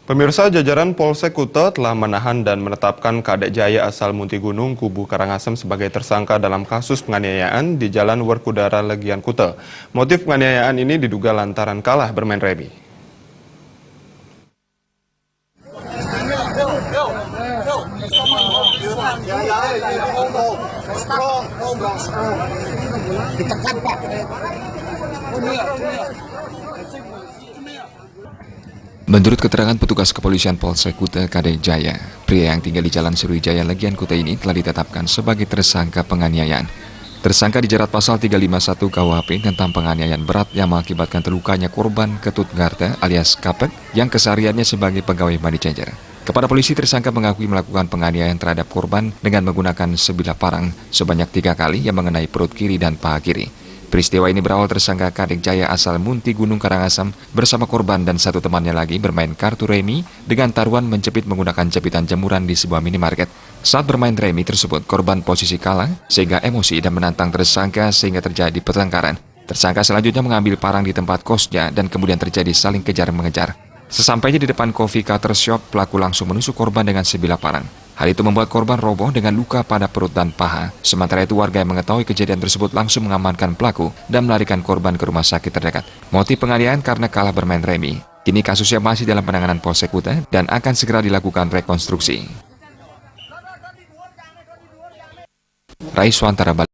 Pemirsa, jajaran Polsek Kuta telah menahan dan menetapkan Kadek Jaya asal Muntigunung, Kubu Karangasem sebagai tersangka dalam kasus penganiayaan di Jalan Werkudara, Legian Kuta. Motif penganiayaan ini diduga lantaran kalah bermain remi. Menurut keterangan petugas kepolisian Polsek Kuta Kadek Jaya, pria yang tinggal di Jalan Sriwijaya Legian Kuta ini telah ditetapkan sebagai tersangka penganiayaan. Tersangka dijerat pasal 351 KUHP tentang penganiayaan berat yang mengakibatkan terlukanya korban Ketut Garta alias Kapek yang kesehariannya sebagai pegawai money changer. Kepada polisi, tersangka mengakui melakukan penganiayaan terhadap korban dengan menggunakan sebilah parang sebanyak 3 kali yang mengenai perut kiri dan paha kiri. Peristiwa ini berawal tersangka Kadek Jaya asal Muntigunung Karangasem bersama korban dan satu temannya lagi bermain kartu remi dengan taruhan menjepit menggunakan jepitan jemuran di sebuah minimarket. Saat bermain remi tersebut, korban posisi kalah sehingga emosi dan menantang tersangka sehingga terjadi pertengkaran. Tersangka selanjutnya mengambil parang di tempat kosnya dan kemudian terjadi saling kejar-mengejar. Sesampainya di depan coffee cutter shop, pelaku langsung menusuk korban dengan sebilah parang. Hal itu membuat korban roboh dengan luka pada perut dan paha. Sementara itu, warga yang mengetahui kejadian tersebut langsung mengamankan pelaku dan melarikan korban ke rumah sakit terdekat. Motif penganiayaan karena kalah bermain remi. Kini kasusnya masih dalam penanganan Polsek Kuta dan akan segera dilakukan rekonstruksi. Raiswantara Bali.